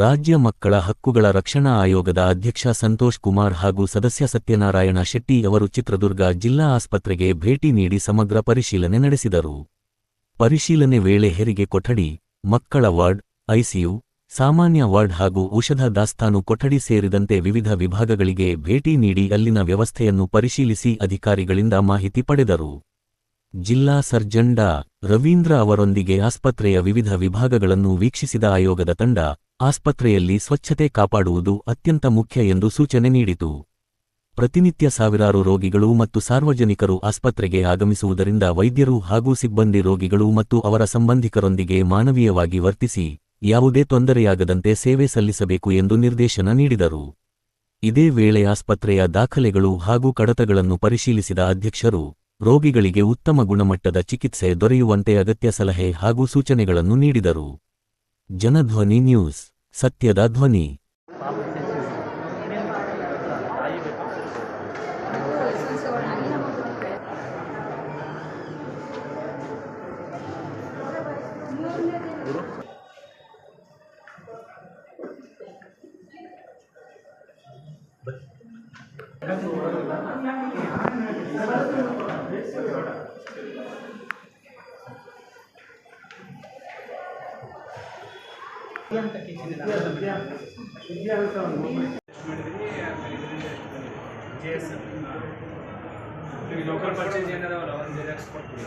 ರಾಜ್ಯ ಮಕ್ಕಳ ಹಕ್ಕುಗಳ ರಕ್ಷಣಾ ಆಯೋಗದ ಅಧ್ಯಕ್ಷ ಸಂತೋಷ್ ಕುಮಾರ್ ಹಾಗೂ ಸದಸ್ಯ ಸತ್ಯನಾರಾಯಣ ಶೆಟ್ಟಿ ಅವರು ಚಿತ್ರದುರ್ಗ ಜಿಲ್ಲಾ ಆಸ್ಪತ್ರೆಗೆ ಭೇಟಿ ನೀಡಿ ಸಮಗ್ರ ಪರಿಶೀಲನೆ ನಡೆಸಿದರು. ಪರಿಶೀಲನೆ ವೇಳೆ ಹೆರಿಗೆ ಕೊಠಡಿ, ಮಕ್ಕಳ ವಾರ್ಡ್, ಐಸಿಯು, ಸಾಮಾನ್ಯ ವಾರ್ಡ್ ಹಾಗೂ ಔಷಧ ದಾಸ್ತಾನು ಕೊಠಡಿ ಸೇರಿದಂತೆ ವಿವಿಧ ವಿಭಾಗಗಳಿಗೆ ಭೇಟಿ ನೀಡಿ ಅಲ್ಲಿನ ವ್ಯವಸ್ಥೆಯನ್ನು ಪರಿಶೀಲಿಸಿ ಅಧಿಕಾರಿಗಳಿಂದ ಮಾಹಿತಿ ಪಡೆದರು. ಜಿಲ್ಲಾ ಸರ್ಜನ್ ಡಾ. ರವೀಂದ್ರ ಅವರೊಂದಿಗೆ ಆಸ್ಪತ್ರೆಯ ವಿವಿಧ ವಿಭಾಗಗಳನ್ನು ವೀಕ್ಷಿಸಿದ ಆಯೋಗದ ತಂಡ, ಆಸ್ಪತ್ರೆಯಲ್ಲಿ ಸ್ವಚ್ಛತೆ ಕಾಪಾಡುವುದು ಅತ್ಯಂತ ಮುಖ್ಯ ಎಂದು ಸೂಚನೆ ನೀಡಿತು. ಪ್ರತಿನಿತ್ಯ ಸಾವಿರಾರು ರೋಗಿಗಳು ಮತ್ತು ಸಾರ್ವಜನಿಕರು ಆಸ್ಪತ್ರೆಗೆ ಆಗಮಿಸುವುದರಿಂದ ವೈದ್ಯರು ಹಾಗೂ ಸಿಬ್ಬಂದಿ ರೋಗಿಗಳು ಮತ್ತು ಅವರ ಸಂಬಂಧಿಕರೊಂದಿಗೆ ಮಾನವೀಯವಾಗಿ ವರ್ತಿಸಿ, ಯಾವುದೇ ತೊಂದರೆಯಾಗದಂತೆ ಸೇವೆ ಸಲ್ಲಿಸಬೇಕು ಎಂದು ನಿರ್ದೇಶನ ನೀಡಿದರು. ಇದೇ ವೇಳೆ ಆಸ್ಪತ್ರೆಯ ದಾಖಲೆಗಳು ಹಾಗೂ ಕಡತಗಳನ್ನು ಪರಿಶೀಲಿಸಿದ ಅಧ್ಯಕ್ಷರು, ರೋಗಿಗಳಿಗೆ ಉತ್ತಮ ಗುಣಮಟ್ಟದ ಚಿಕಿತ್ಸೆ ದೊರೆಯುವಂತೆ ಅಗತ್ಯ ಸಲಹೆ ಹಾಗೂ ಸೂಚನೆಗಳನ್ನು ನೀಡಿದರು. ಜನಧ್ವನಿ ನ್ಯೂಸ್, ಸತ್ಯದ ಧ್ವನಿ. ಲೋಕಲ್ ಪರ್ಚೇಸ್ ಏನಾದವಲ್ಲ ಒಂದು ಜೆರಾಕ್ಸ್ ಕೊಡ್ತೀವಿ.